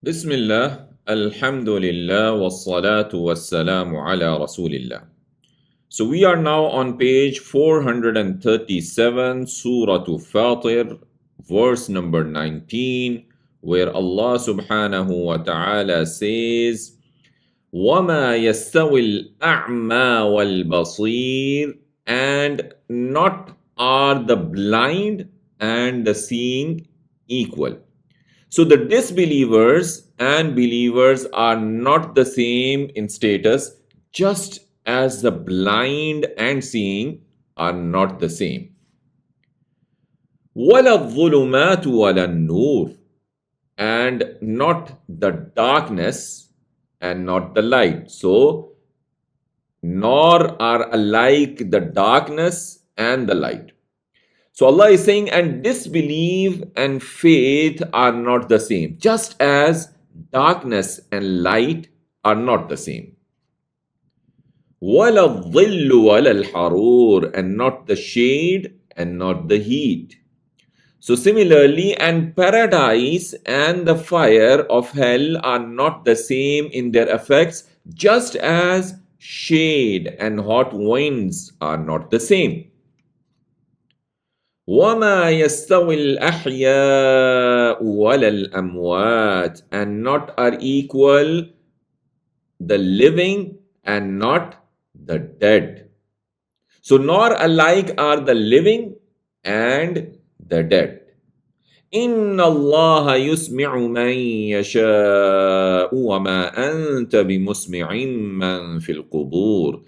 Bismillah, Alhamdulillah, wassalatu wassalamu ala Rasulillah. So we are now on page 437, Surah Fatir, verse number 19, where Allah subhanahu wa ta'ala says, وَمَا يَسْتَوِي الْأَعْمَى وَالْبَصِيرُ, and not are the blind and the seeing equal. So the disbelievers and believers are not the same in status, just as the blind and seeing are not the same. وَلَا الظُّلُمَاتُ وَلَا النُّورُ, and not the darkness and not the light. So, nor are alike the darkness and the light. So Allah is saying, and disbelief and faith are not the same, just as darkness and light are not the same. وَلَا الظِّلُّ وَلَا الْحَرُورُ, and not the shade and not the heat. So similarly, and paradise and the fire of hell are not the same in their effects, just as shade and hot winds are not the same. وَمَا يَسْتَوِي الْأَحْيَاءُ وَلَا الْأَمْوَاتُ, and not are equal the living and not the dead. So nor alike are the living and the dead. إِنَّ اللَّهَ يُسْمِعُ مَن يَشَاءُ وَمَا أَنْتَ بِمُسْمِعٍ مَّن فِي الْقُبُورِ.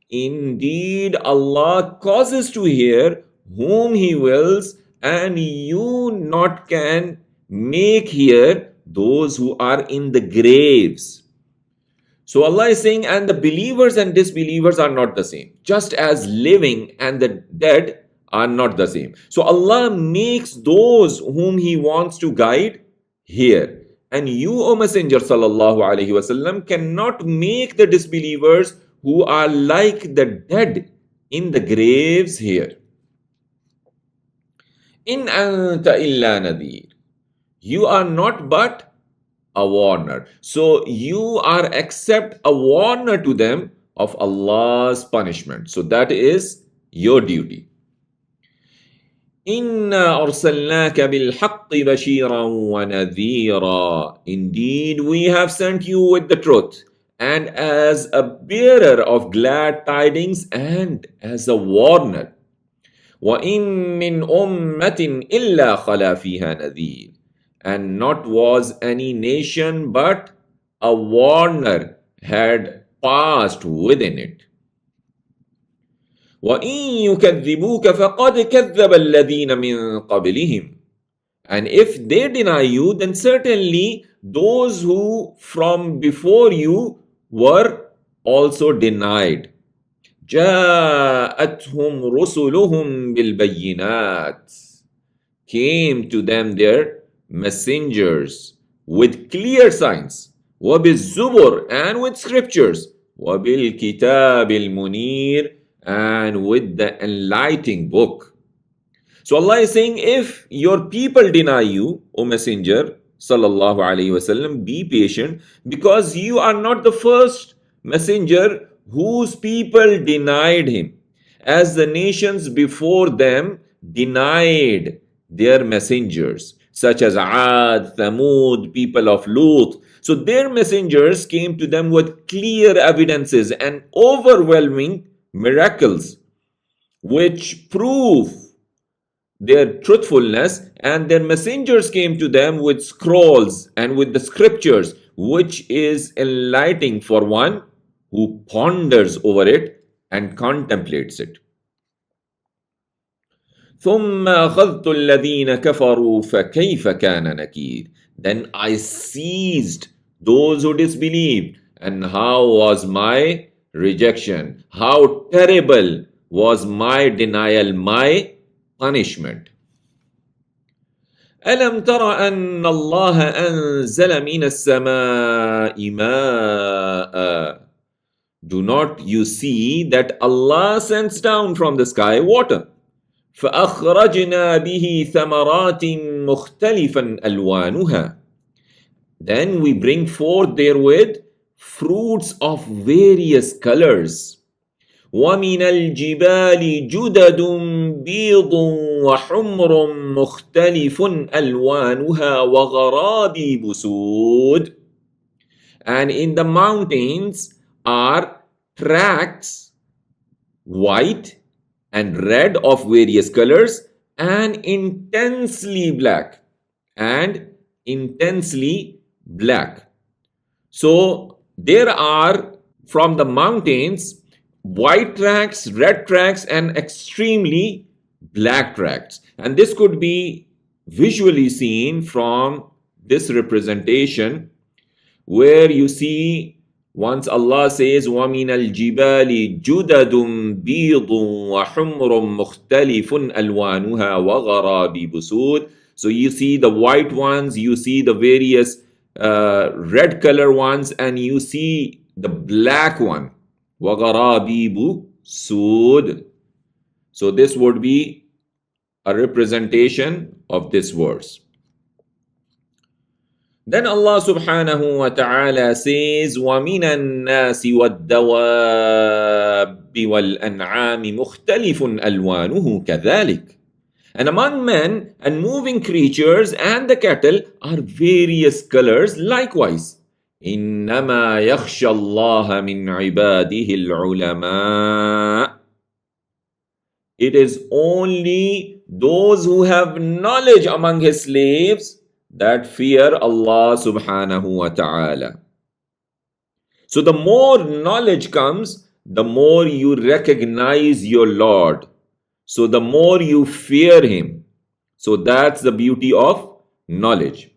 Indeed, Allah causes to hear whom He wills, and you not can make hear those who are in the graves. So Allah is saying, and the believers and disbelievers are not the same, just as living and the dead are not the same. So Allah makes those whom He wants to guide hear. And you, O Messenger sallallahu alaihi wasallam, cannot make the disbelievers who are like the dead in the graves hear. In anta illa nadir. You are not but a warner. So you are except a warner to them of Allah's punishment. So that is your duty. Inna arsalnaka bil haqqi bashiran wa nadhira. Indeed, we have sent you with the truth, and as a bearer of glad tidings and as a warner. وَإِن مِّنْ أُمَّةٍ إِلَّا خَلَا فِيهَا نَذِيرٌ, and not was any nation but a warner had passed within it. وَإِن يُكَذِّبُوكَ فَقَدْ كَذَّبَ الَّذِينَ مِن قَبْلِهِمْ, and if they deny you, then certainly those who from before you were also denied. جاءتهم رسلهم بالبينات, came to them their messengers with clear signs, وبالزبر, and with scriptures, وبالكتاب المنير, and with the enlightening book. So Allah is saying, if your people deny you, O Messenger sallallahu alaihi wasallam, be patient, because you are not the first messenger whose people denied him, as the nations before them denied their messengers, such as Ad, Thamud, people of Lut. So their messengers came to them with clear evidences and overwhelming miracles, which prove their truthfulness, and their messengers came to them with scrolls and with the scriptures, which is enlightening for one who ponders over it and contemplates it. ثُمَّ أَخَذْتُ الَّذِينَ كَفَرُوا فَكَيْفَ كَانَ نَكِيرٌ, then I seized those who disbelieved, and how was my rejection, how terrible was my denial, my punishment. أَلَمْ تَرَ أَنَّ اللَّهَ أَنزَلَ مِنَ السَّمَاءِ مَاءً, do not you see that Allah sends down from the sky water? فَأَخْرَجْنَا بِهِ ثَمَرَاتٍ مُخْتَلِفًا أَلْوَانُهَا, Then we bring forth therewith fruits of various colors. وَمِنَ الْجِبَالِ جُدَدٌ بِيضٌ وَحُمْرٌ مُخْتَلِفٌ أَلْوَانُهَا وَغَرَابِيبُ سُودٌ. And in the mountains are tracts, white and red of various colors, and intensely black. So there are from the mountains white tracts, red tracts, and extremely black tracts. And this could be visually seen from this representation, where you see once Allah says وَمِنَ الْجِبَالِ جُدَدٌ بِيضٌ وَحُمْرٌ مُخْتَلِفٌ أَلْوَانُهَا وَغَرَابِيبُ سُودٌ. So you see the white ones, you see the various red color ones, and you see the black one, وَغَرَابِيبُ سُودٌ. So this would be a representation of this verse. Then Allah subhanahu wa ta'ala says, وَمِنَ النَّاسِ وَالدَّوَابِّ وَالْأَنْعَامِ مُخْتَلِفٌ أَلْوَانُهُ كَذَلِكَ. And among men and moving creatures and the cattle are various colors likewise. إِنَّمَا يَخْشَى اللَّهَ مِنْ عِبَادِهِ الْعُلَمَاءِ. It is only those who have knowledge among his slaves that fear Allah subhanahu wa ta'ala. So the more knowledge comes, the more you recognize your Lord. So the more you fear him. So that's the beauty of knowledge.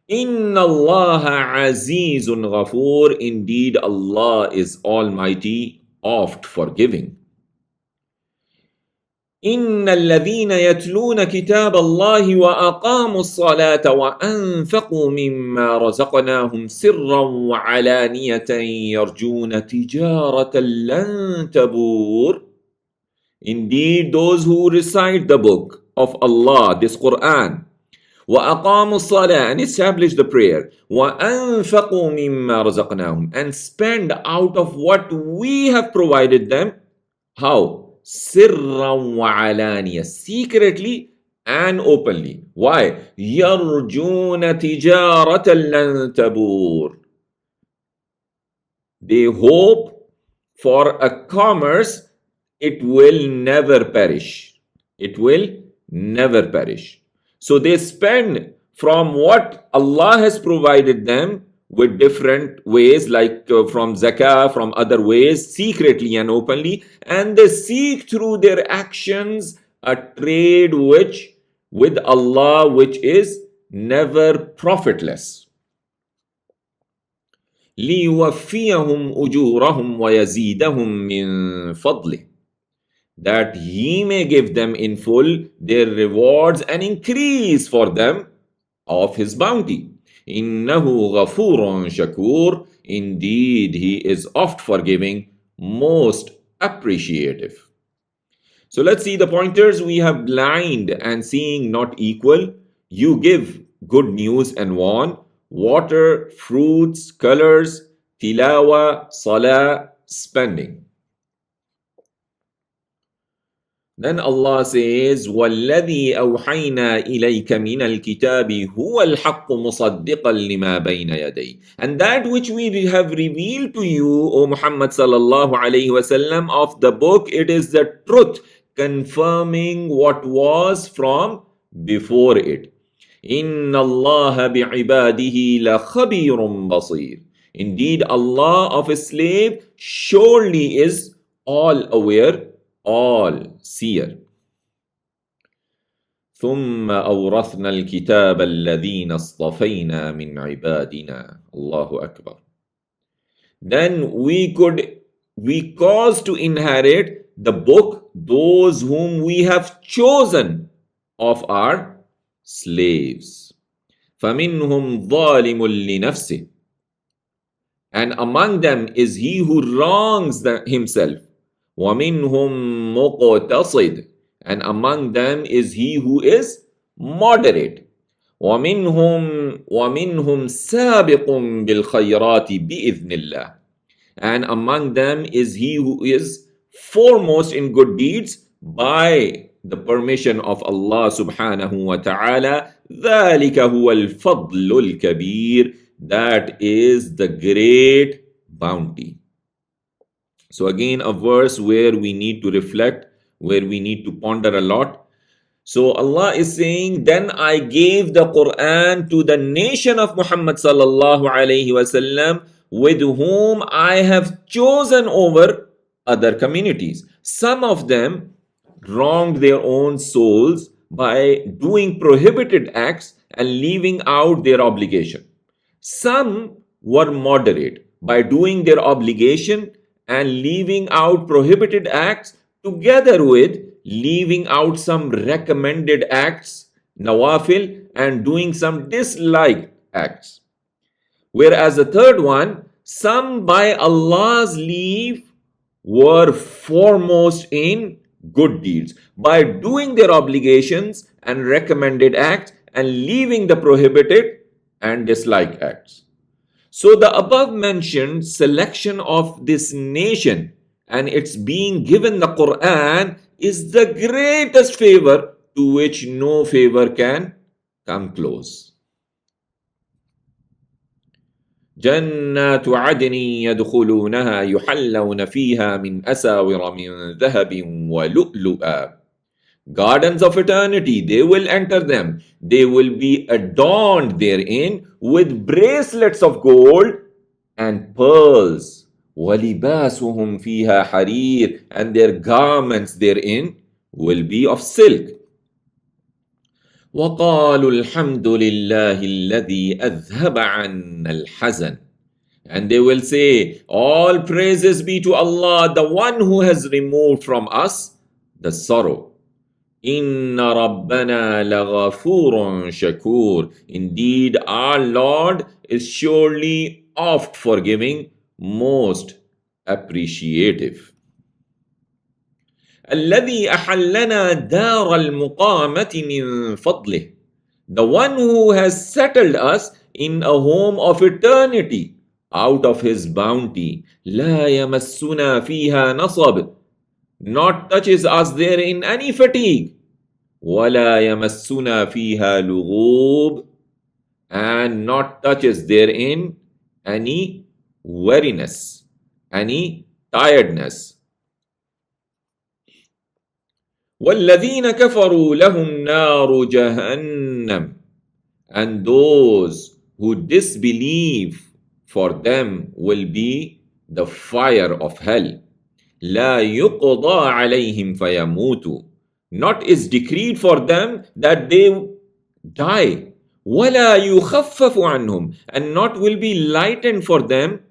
Inna Allah azizun ghafoor. Indeed, Allah is almighty, oft forgiving. إن الذين يتلون كتاب الله وأقاموا الصلاة وأنفقوا مما رزقناهم سرا وعلانية يرجون تجارة لن تبور. Indeed, those who recite the book of Allah, this Quran, وأقاموا الصلاة, and establish the prayer, وأنفقوا مما رزقناهم, and spend out of what we have provided them. How? Sirran wa alaniya, secretly and openly. Why? Yarjuna tijaratan lan tabur. They hope for a commerce, it will never perish. It will never perish. So they spend from what Allah has provided them with different ways, like from zakah, from other ways, secretly and openly, and they seek through their actions a trade with Allah which is never profitless. لِيُوَفِّيَهُمْ أُجُورَهُمْ وَيَزِيدَهُمْ مِنْ فَضْلِهِ, that he may give them in full their rewards and increase for them of his bounty. إِنَّهُ غَفُورٌ شَكُورٌ. Indeed, he is oft forgiving, most appreciative. So let's see the pointers. We have blind and seeing not equal. You give good news and warn. Water, fruits, colors, tilawa, salah, spending. Then Allah says, وَالَّذِي أَوْحَيْنَا إِلَيْكَ مِنَ الْكِتَابِ هُوَ الْحَقُّ مُصَدِّقًا لِمَا بَيْنَ يَدَيْهِ. And that which we have revealed to you, O Muhammad sallallahu alayhi wasallam, of the book, it is the truth, confirming what was from before it. إِنَّ اللَّهَ بِعِبَادِهِ لَخَبِيرٌ بَصِيرٌ. Indeed, Allah of His slave surely is all aware, all seer. ثم أورثنا الكتاب الذين اصطفينا من عبادنا. Allahu Akbar. Then we caused to inherit the book those whom we have chosen of our slaves. فَمِنْهُمْ ظَالِمٌ لِنَفْسِهِ. And among them is he who wrongs himself. وَمِنْهُمْ مُقْتَصِدٌ. And among them is he who is moderate. ومنهم سابق بالخيرات بإذن الله. And among them is he who is foremost in good deeds by the permission of Allah subhanahu wa ta'ala. ذَلِكَ هُوَ الْفَضْلُ الْكَبِيرُ. That is the great bounty. So again, a verse where we need to reflect, where we need to ponder a lot. So Allah is saying, then I gave the Quran to the nation of Muhammad sallallahu alayhi wasallam, with whom I have chosen over other communities. Some of them wronged their own souls by doing prohibited acts and leaving out their obligation. Some were moderate by doing their obligation and leaving out prohibited acts, together with leaving out some recommended acts, nawafil, and doing some disliked acts. Whereas the third one, some by Allah's leave were foremost in good deeds by doing their obligations and recommended acts and leaving the prohibited and disliked acts. So the above mentioned selection of this nation and its being given the Quran is the greatest favor to which no favor can come close. جنات عدن يدخلونها يحلون فيها من أساور من ذهب ولؤلؤا. Gardens of eternity, they will enter them. They will be adorned therein with bracelets of gold and pearls. وَلِبَاسُهُمْ فِيهَا حَرِيرٌ. And their garments therein will be of silk. وَقَالُوا الْحَمْدُ لِلَّهِ الَّذِي أَذْهَبَ عَنَّا الْحَزَنَ. And they will say, all praises be to Allah, the one who has removed from us the sorrow. إِنَّ رَبَّنَا لَغَفُورٌ شَكُورٌ. Indeed, our Lord is surely oft forgiving, most appreciative. الذي أحلنا دار المقامة من فضله. The one who has settled us in a home of eternity out of his bounty. لا يمسنا فيها نصب. Not touches us therein any fatigue. ولا يمسنا فيها لغوب. And not touches therein any weariness, any tiredness. وَالَّذِينَ كَفَرُوا لَهُمْ نَارُ جَهَنَّمْ. And those who disbelieve, for them will be the fire of hell. لَا يُقْضَى عَلَيْهِمْ فَيَمُوتُوا. Not is decreed for them that they die. وَلَا يُخَفَّفُ عَنْهُمْ. And not will be lightened for them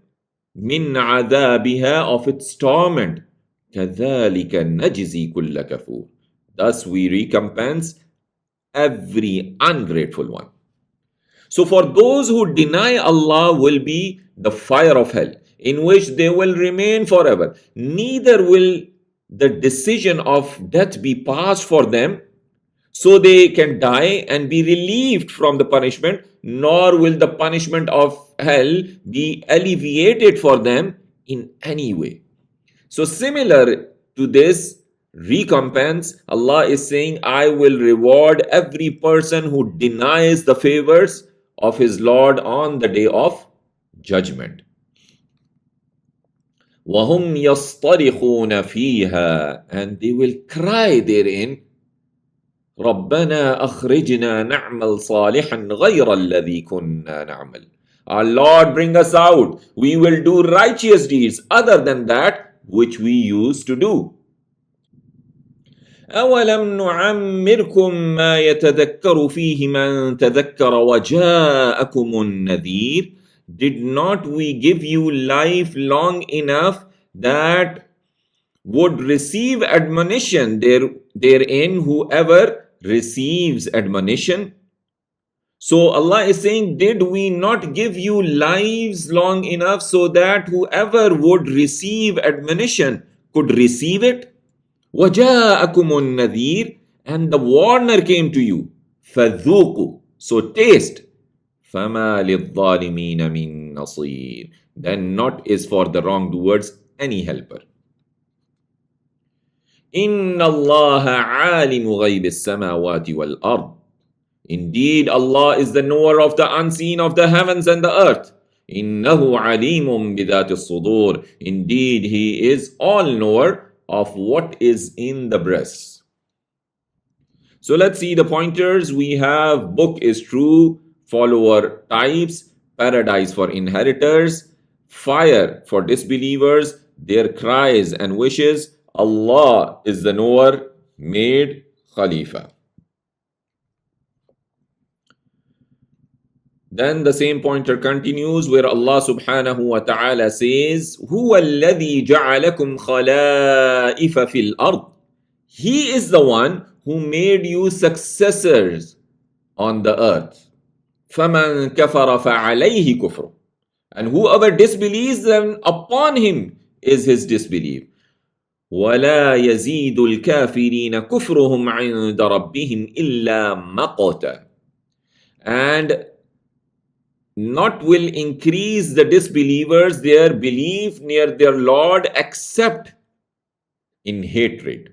مِنْ عَذَابِهَا, of its torment. كَذَلِكَ نَجْزِي كُلَّ كَفُورٍ. Thus we recompense every ungrateful one. So for those who deny Allah will be the fire of hell, in which they will remain forever. Neither will the decision of death be passed for them, so they can die and be relieved from the punishment, nor will the punishment of hell be alleviated for them in any way. So similar to this recompense, Allah is saying, I will reward every person who denies the favors of his Lord on the day of judgment. وَهُمْ يَصْطَرِخُونَ فِيهَا. And they will cry therein, رَبَّنَا أَخْرِجْنَا نَعْمَلْ صَالِحًا غَيْرَ الَّذِي كُنَّا نَعْمَلْ. Our Lord, bring us out. We will do righteous deeds other than that which we used to do. أَوَلَمْ نُعَمِّرْكُمْ مَا يَتَذَكَّرُ فِيهِ مَنْ تَذَكَّرَ وَجَاءَكُمُ النَّذِيرُ. Did not we give you life long enough that would receive admonition therein whoever receives admonition? So Allah is saying, did we not give you lives long enough so that whoever would receive admonition could receive it? وَجَاءَكُمُ النَّذِيرُ. And the warner came to you. فَذُوقُوا. So taste. فَمَا لِلظَّالِمِينَ مِن نَصِيرٍ. Then not is for the wrongdoers any helper. إِنَّ اللَّهَ عَالِمُ غَيْبِ السَّمَاوَاتِ وَالْأَرْضِ. Indeed, Allah is the knower of the unseen of the heavens and the earth. إِنَّهُ عَلِيمٌ بِذَاتِ الصُّدُورِ. Indeed, He is all-knower of what is in the breasts. So let's see the pointers. We have book is true, follower types, paradise for inheritors, fire for disbelievers, their cries and wishes, Allah is the knower, made Khalifa. Then the same pointer continues where Allah subhanahu wa ta'ala says, هُوَ الَّذِي جَعَلَكُمْ خَلَائِفَ فِي الْأَرْضِ. He is the one who made you successors on the earth. فَمَنْ كَفَرَ فَعَلَيْهِ كُفْرٌ. And whoever disbelieves, then upon him is his disbelief. وَلَا يَزِيدُ الْكَافِرِينَ كُفْرُهُمْ عِنْدَ رَبِّهِمْ إِلَّا مَقْتًا. And not will increase the disbelievers their belief near their Lord except in hatred.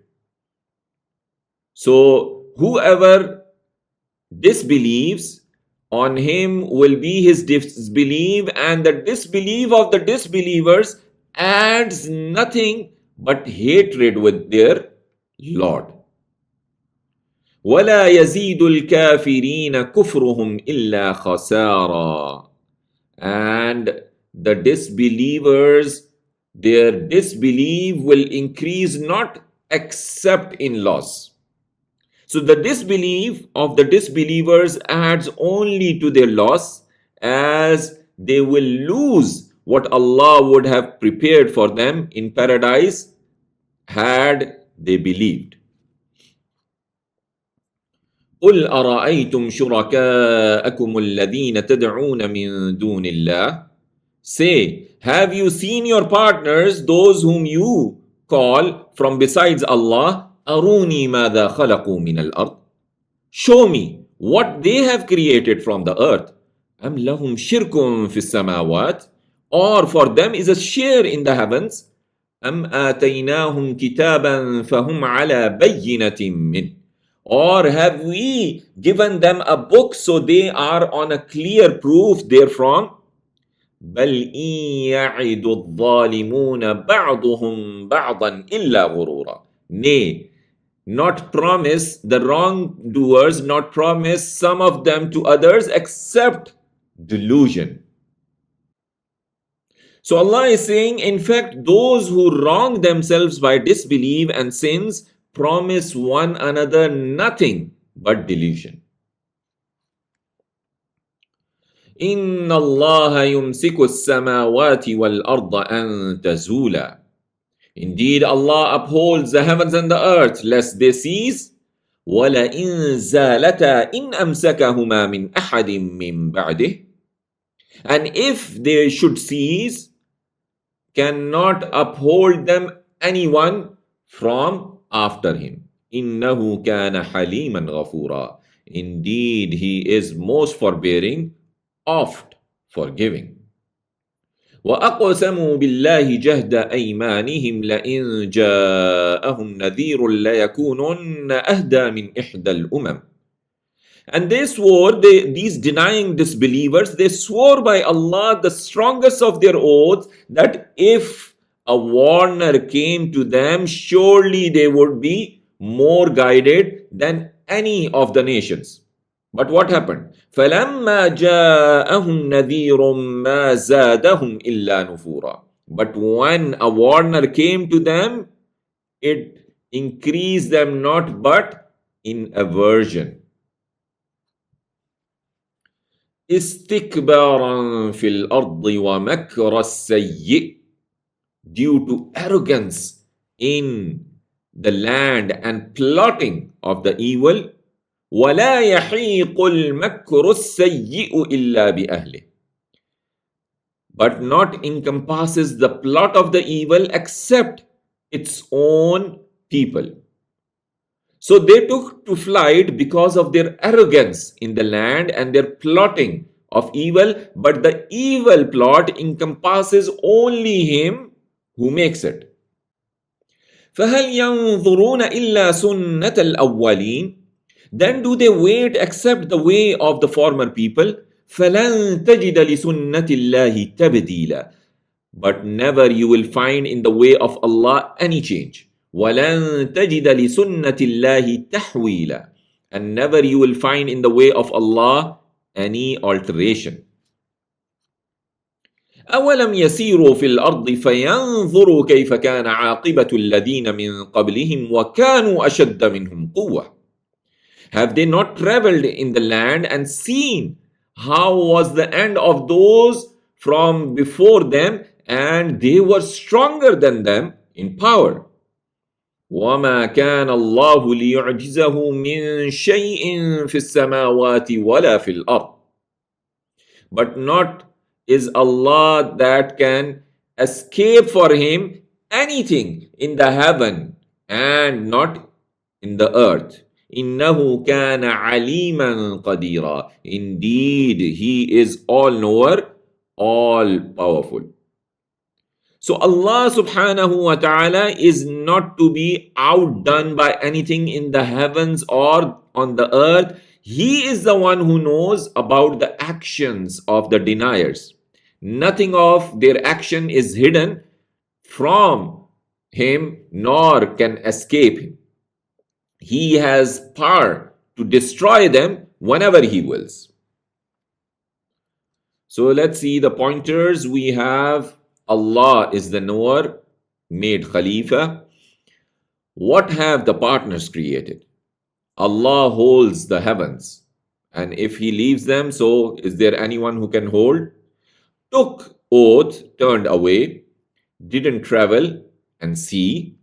So whoever disbelieves, on him will be his disbelief, and the disbelief of the disbelievers adds nothing but hatred with their Lord. وَلَا يَزِيدُ الْكَافِرِينَ كُفْرُهُمْ إِلَّا خَسَارًا. And the disbelievers, their disbelief will increase not except in loss. So the disbelief of the disbelievers adds only to their loss, as they will lose what Allah would have prepared for them in paradise had they believed. قُلْ أَرَأَيْتُمْ شُرَكَاءَكُمُ الَّذِينَ تَدْعُونَ مِن دُونِ اللَّهِ. Say, have you seen your partners, those whom you call from besides Allah? أَرُونِي مَاذَا خَلَقُوا مِنَ الْأَرْضِ. Show me what they have created from the earth. أَمْ لَهُمْ شِرْكٌ فِي السَّمَاوَاتِ. Or for them is a share in the heavens. أَمْ آتَيْنَاهُمْ كِتَابًا فَهُمْ عَلَى بَيِّنَةٍ مِّنْهِ. Or have we given them a book so they are on a clear proof therefrom? بَلْ إِن يَعِدُ الظَّالِمُونَ بَعْضُهُمْ بَعْضًا إِلَّا غُرُورًا. Nay, not promise the wrongdoers, not promise some of them to others except delusion. So Allah is saying, in fact, those who wrong themselves by disbelief and sins promise one another nothing but delusion. إِنَّ اللَّهَ يُمْسِكُ السَّمَاوَاتِ وَالْأَرْضَ أَن تَزُولَا. Indeed, Allah upholds the heavens and the earth lest they cease. وَلَئِن زَالَتَا إِنْ أَمْسَكَهُمَا مِنْ أَحَدٍ مِّن بَعْدِهِ. And if they should cease, cannot uphold them anyone from after him. إِنَّهُ كَانَ حَلِيمًا غَفُورًا. Indeed, he is most forbearing, oft forgiving. وَأَقْسَمُوا بِاللَّهِ جَهْدَ أَيْمَانِهِمْ لَئِن جَاءَهُمْ نَذِيرٌ لَيَكُونُنَّ أَهْدَى مِنْ إِحْدَى الْأُمَمِ. And they swore, these denying disbelievers, they swore by Allah, the strongest of their oaths, that if a warner came to them, surely they would be more guided than any of the nations. But what happened? فَلَمَّا جَاءَهُمْ نَذِيرٌ مَا زَادَهُمْ إِلَّا نُفُورًا. But when a warner came to them, it increased them not but in aversion. استكبارا في الأرض ومكر السيء. Due to arrogance in the land and plotting of the evil. ولا يحيق المكر السيء إلا بأهله. But not encompasses the plot of the evil except its own people. So they took to flight because of their arrogance in the land and their plotting of evil, but the evil plot encompasses only him who makes it. فهل ينظرون إلا سنة الأولين? Then do they wait except the way of the former people? فلن تجد لسنة الله تبديلا. But never you will find in the way of Allah any change. وَلَن تَجِدَ لِسُنَّةِ اللَّهِ تَحْوِيلًا. And never you will find in the way of Allah any alteration. أَوَلَمْ يَسِيرُوا فِي الْأَرْضِ فَيَنْظُرُوا كَيْفَ كَانَ عَاقِبَةُ الَّذِينَ مِنْ قَبْلِهِمْ وَكَانُوا أَشَدَّ مِنْهُمْ قُوَّةً. Have they not traveled in the land and seen how was the end of those from before them, and they were stronger than them in power? وَمَا كَانَ اللَّهُ لِيُعْجِزَهُ مِنْ شَيْءٍ فِي السَّمَاوَاتِ وَلَا فِي الْأَرْضِ. But not is Allah that can escape for him anything in the heaven and not in the earth. إِنَّهُ كَانَ عَلِيمًا قَدِيرًا. Indeed, he is all-knower, all-powerful. So Allah subhanahu wa ta'ala is not to be outdone by anything in the heavens or on the earth. He is the one who knows about the actions of the deniers. Nothing of their action is hidden from him nor can escape him. He has power to destroy them whenever he wills. So let's see the pointers. We have Allah is the knower, made Khalifa. What have the partners created? Allah holds the heavens. And if he leaves them, so is there anyone who can hold? Took oath, turned away, didn't travel and see.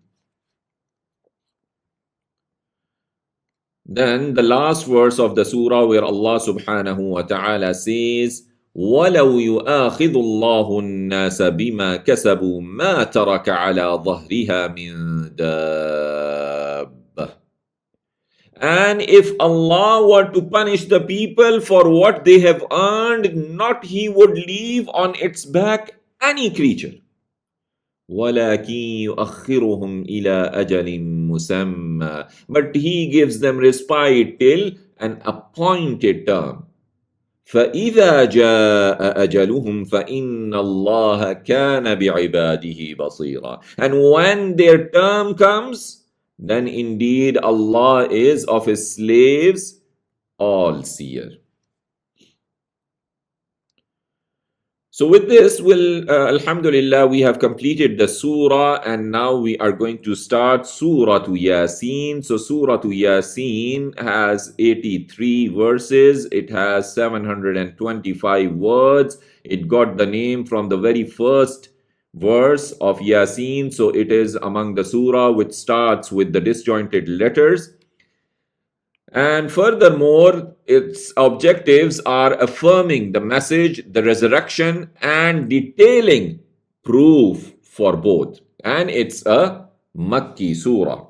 Then the last verse of the surah where Allah subhanahu wa ta'ala says, وَلَوْ يُؤَاخِذُ اللَّهُ النَّاسَ بِمَا كَسَبُوا مَا تَرَكَ عَلَى ظَهْرِهَا مِن دَابَّةٍ. And if Allah were to punish the people for what they have earned, not He would leave on its back any creature. وَلَكِنْ يُؤَخِّرُهُمْ إِلَىٰ أَجَلٍ مُّسَمًّى. But He gives them respite till an appointed term. فَإِذَا جَاءَ أَجَلُهُمْ فَإِنَّ اللَّهَ كَانَ بِعِبَادِهِ بَصِيرًا. And when their term comes, then indeed Allah is of His slaves all-seer. So with this, Alhamdulillah, we have completed the surah, and now we are going to start Surah Yasin. So Surah Yasin has 83 verses. It has 725 words. It got the name from the very first verse of Yasin. So it is among the surah which starts with the disjointed letters. And furthermore, its objectives are affirming the message, the resurrection, and detailing proof for both. And it's a Makki surah.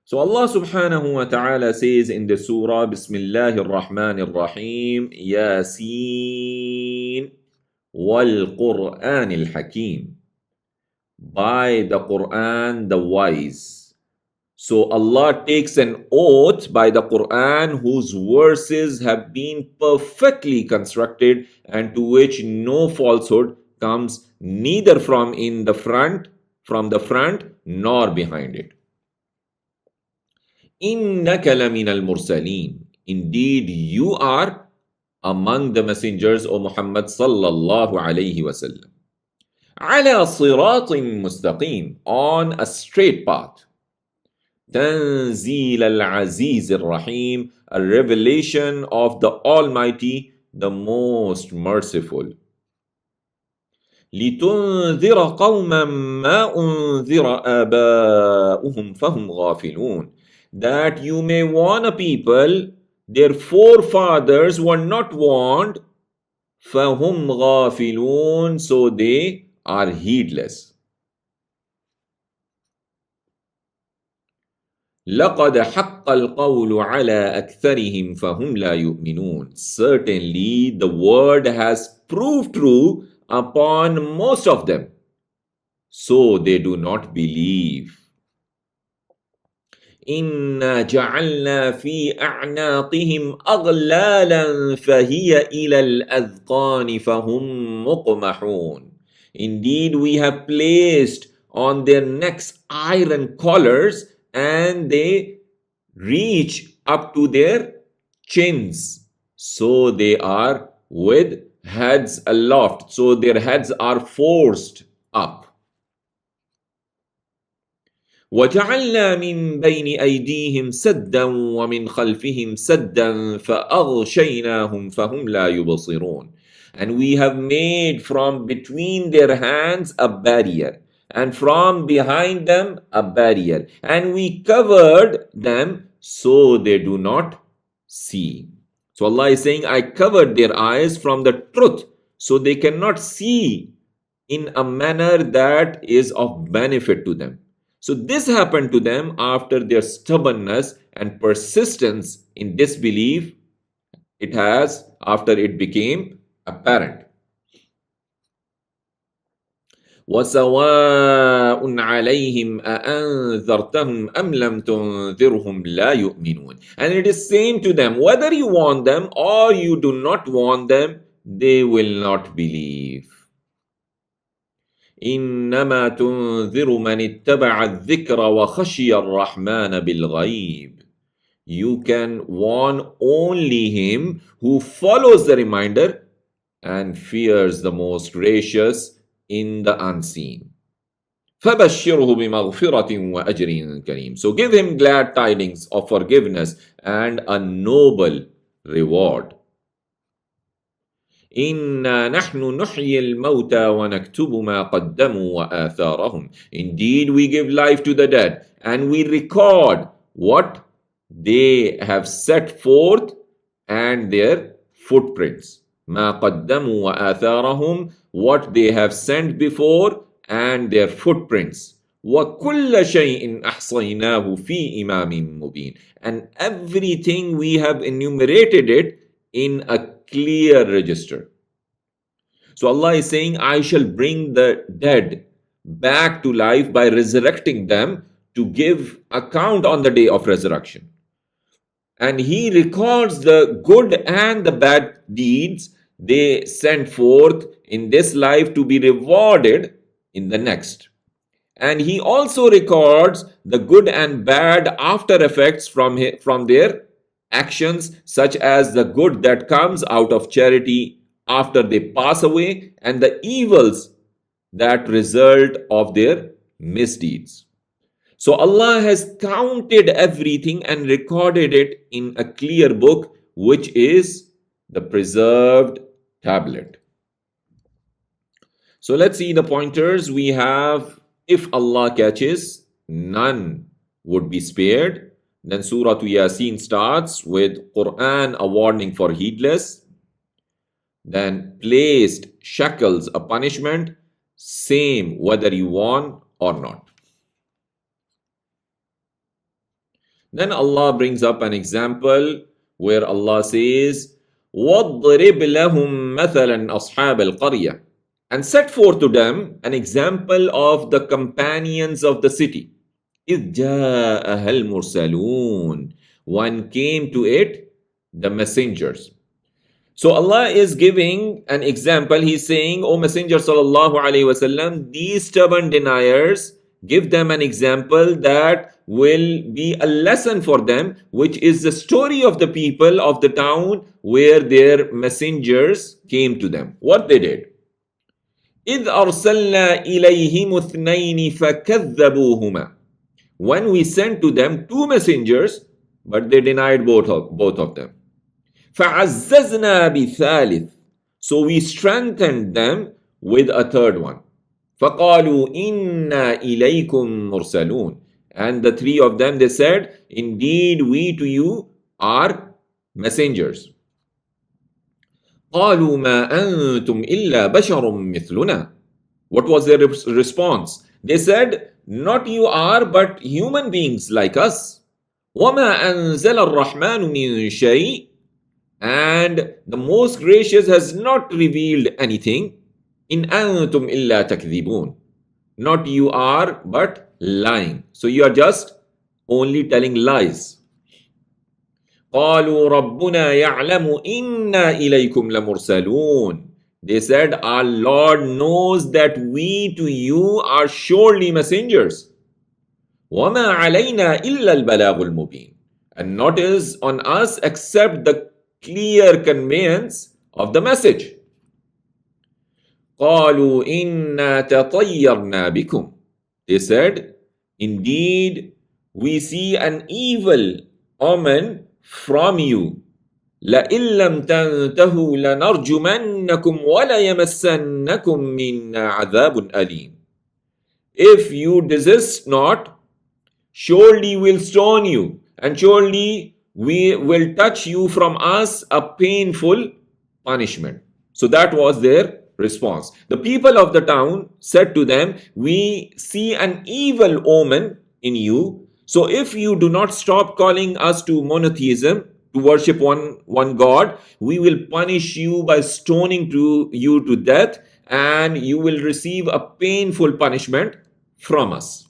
So Allah subhanahu wa ta'ala says in the surah, Bismillahir Rahmanir Rahim, Yasin wal Qur'anil Hakim. By the Quran, the wise. So Allah takes an oath by the Quran whose verses have been perfectly constructed and to which no falsehood comes neither from the front nor behind it. إِنَّكَ لَمِنَ الْمُرْسَلِينَ. Indeed, you are among the messengers, O Muhammad sallallahu alayhi wasallam. عَلَى صِرَاطٍ مُسْتَقِيمٍ. On a straight path. Tanzeel al-Aziz al-Rahim, a revelation of the Almighty, the Most Merciful. لِتُنذِرَ قَوْمًا مَا أُنذِرَ آبَاؤُهُمْ فَهُمْ غَافِلُونَ. That you may warn a people, their forefathers were not warned, فَهُمْ غَافِلُونَ, so they are heedless. لقد حق القول على أكثرهم فهم لا يؤمنون. Certainly the word has proved true upon most of them, so they do not believe. إنا جعلنا في أعناقهم أغلالا فهي إلى الأذقان فهم مقمحون. Indeed, we have placed on their necks iron collars and they reach up to their chins. So they are with heads aloft. So their heads are forced up. وجعلنا من بين أيديهم سدا ومن خلفهم سدا فأغشيناهم فهم لا يبصرون. And we have made from between their hands a barrier, and from behind them a barrier, and we covered them so they do not see. So Allah is saying, I covered their eyes from the truth so they cannot see in a manner that is of benefit to them. So this happened to them after their stubbornness and persistence in disbelief. It has after it became apparent. وَسَوَاءٌ عَلَيْهِمْ أَأَنذَرْتَهُمْ أَمْ لَمْ تُنذِرْهُمْ لَا يُؤْمِنُونَ. And it is same to them, whether you warn them or you do not warn them, they will not believe. إنما تنذر من اتبع الذكر وخشي الرحمن بالغيب. You can warn only him who follows the reminder and fears the most gracious in the unseen. فبشره بمغفرة وأجر كريم. So give him glad tidings of forgiveness and a noble reward. إنا نحن نحيي الموتى ونكتب ما قدموا وآثارهم. Indeed, we give life to the dead and we record what they have set forth and their footprints. ما قدموا وآثارهم, what they have sent before and their footprints. وكل شيء أحصيناه في إمام مبين. And everything we have enumerated it in a clear register. So Allah is saying, I shall bring the dead back to life by resurrecting them to give account on the day of resurrection. And He records the good and the bad deeds they sent forth in this life to be rewarded in the next. And He also records the good and bad after effects from their actions, such as the good that comes out of charity after they pass away and the evils that result of their misdeeds. So Allah has counted everything and recorded it in a clear book, which is the preserved tablet. So let's see the pointers. We have, if Allah catches, none would be spared. Then Surah Yasin starts with Quran, a warning for heedless. Then placed shackles, a punishment, same whether you warn or not. Then Allah brings up an example where Allah says, وَاضْرِبْ لَهُمْ مَثَلًا أَصْحَابَ الْقَرْيَةِ, and set forth to them an example of the companions of the city. إِذْ جَاءَهَا الْمُرْسَلُونَ, when came to it the messengers. So Allah is giving an example. He's saying, O Messenger sallallahu alaihi wasallam, these stubborn deniers, give them an example that will be a lesson for them, which is the story of the people of the town where their messengers came to them. What they did. إِذْ أَرْسَلْنَا إِلَيْهِمُ اثْنَيْنِ فَكَذَّبُوهُمَا, when we sent to them two messengers, but they denied both of them. فَعَزَّزْنَا بِثَالِثٍ, so we strengthened them with a third one. فَقَالُوا إِنَّا إِلَيْكُمْ مُرْسَلُونَ, and the three of them, they said, indeed we to you are messengers. قَالُوا مَا أَنْتُمْ إِلَّا بَشَرٌ مِثْلُنَا, what was their response? They said, not you are, but human beings like us. وَمَا أَنزَلَ الرَّحْمَنُ مِنْ شَيْءٍ, and the most gracious has not revealed anything. إِنْ أَنْتُمْ إِلَّا تَكْذِبُونَ, not you are but lying. So you are just only telling lies. قالوا ربنا يعلم إنا إليكم لمرسلون. They said, our Lord knows that we to you are surely messengers. وما علينا إلا البلاغ المبين, and not is on us except the clear conveyance of the message. قالوا إنا تطيرنا بكم. They said, indeed we see an evil omen from you. لئن لم تنتهوا لنرجمنكم وليمسنكم منا عذاب أليم. If you desist not, surely we'll stone you, and surely we will touch you from us a painful punishment. So that was their response. The people of the town said to them, we see an evil omen in you. So if you do not stop calling us to monotheism, to worship one God, we will punish you by stoning you to death, and you will receive a painful punishment from us.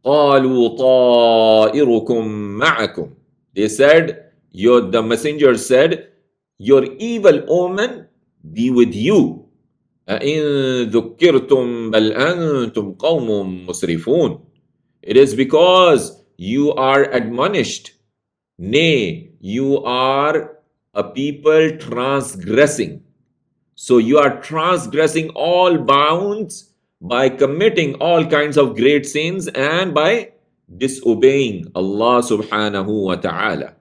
قالوا طائركم معكم. They said, the messenger said, your evil omen be with you. أَإِن ذُكِّرْتُمْ بَلْ أَنْتُمْ قَوْمٌ مُسْرِفُونَ. It is because you are admonished. Nay, you are a people transgressing. So you are transgressing all bounds by committing all kinds of great sins and by disobeying Allah subhanahu wa ta'ala.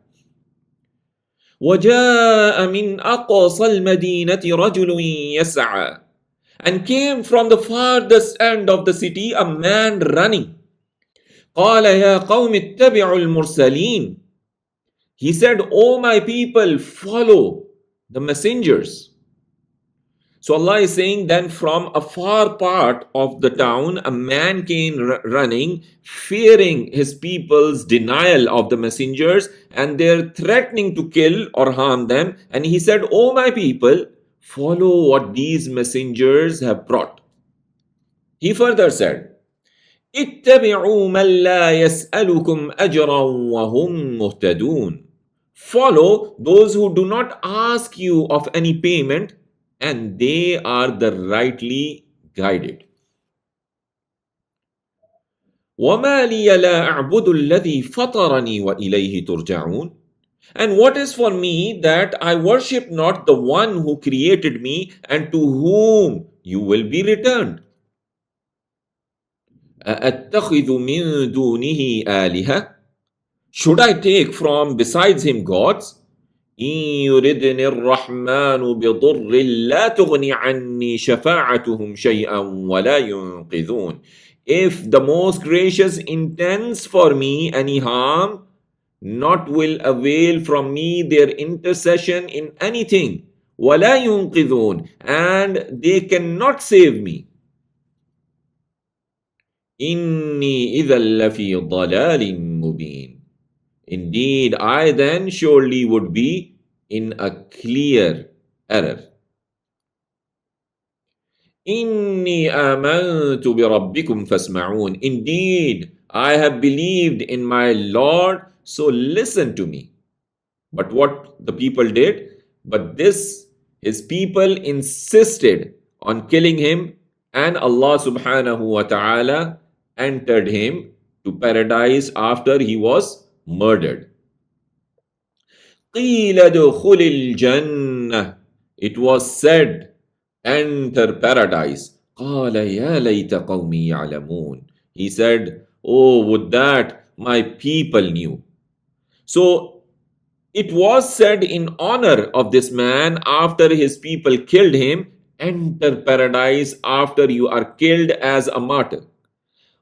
وَجَاءَ مِنْ أَقْصَى الْمَدِينَةِ رَجُلٌ يَسْعَى. And came from the farthest end of the city a man running. قَالَ يَا قَوْمِ اتَّبِعُوا الْمُرْسَلِينَ. He said, O my people, follow the messengers. So Allah is saying, then from a far part of the town, a man came running, fearing his people's denial of the messengers and their threatening to kill or harm them. And he said, O my people, follow what these messengers have brought. He further said, اتبعوا من لا يسألكم أجرا وهم مهتدون. Follow those who do not ask you of any payment, and they are the rightly guided. وَمَا لِيَ لَا أَعْبُدُ الَّذِي فَطَرَنِي وَإِلَيْهِ تُرْجَعُونَ. And what is for me that I worship not the one who created me and to whom you will be returned? أَأَتَّخِذُ مِن دُونِهِ آلِهَةً. Should I take from besides him gods? إِن يُرِدْنِ الرَّحْمَنُ بِضُرٍّ لَا تُغْنِ عَنِّي شَفَاعَتُهُمْ شَيْئًا وَلَا يُنْقِذُونَ. If the most gracious intends for me any harm, not will avail from me their intercession in anything. وَلَا يُنْقِذُونَ. And they cannot save me. إِنِّي إِذًا لَفِي ضَلَالٍ مُبِينٍ. Indeed, I then surely would be in a clear error. إِنِّي آمَنْتُ بِرَبِّكُمْ فَاسْمَعُونَ. Indeed, I have believed in my Lord, so listen to me. But what the people did? But his people insisted on killing him, and Allah subhanahu wa ta'ala entered him to paradise after he was murdered. قِيلَ ادْخُلِ الْجَنَّةِ. It was said, enter paradise. قَالَ يَا لَيْتَ قَوْمِي يَعْلَمُونَ. He said, oh, would that my people knew. So it was said in honor of this man after his people killed him, enter paradise after you are killed as a martyr.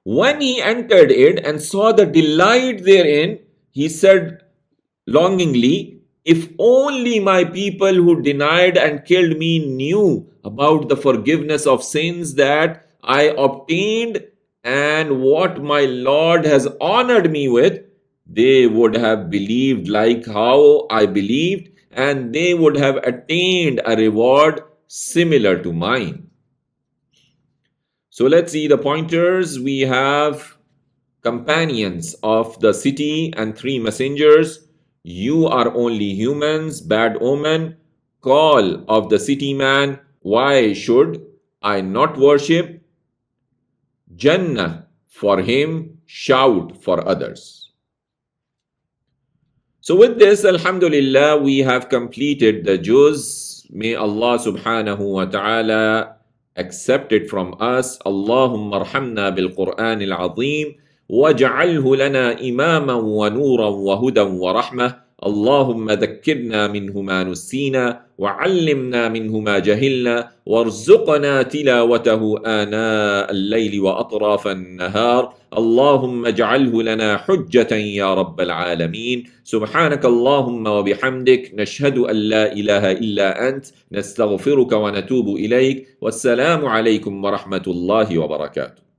When he entered it and saw the delight therein, he said longingly, if only my people who denied and killed me knew about the forgiveness of sins that I obtained and what my Lord has honored me with, they would have believed like how I believed, and they would have attained a reward similar to mine. So let's see the pointers. We have companions of the city and 3 messengers. You are only humans, bad omen. Call of the city man, why should I not worship? Jannah for him, shout for others. So with this, alhamdulillah, we have completed the juz. May Allah subhanahu wa ta'ala accept it from us. Allahumma arhamna bil Qur'an al-azim. واجعله لنا إماما ونورا وهدى ورحمة. اللهم ذكرنا منه ما نسينا وعلمنا منه ما جهلنا وارزقنا تلاوته آناء الليل وأطراف النهار. اللهم اجعله لنا حجة يا رب العالمين. سبحانك اللهم وبحمدك نشهد أن لا إله إلا أنت نستغفرك ونتوب إليك. والسلام عليكم ورحمة الله وبركاته.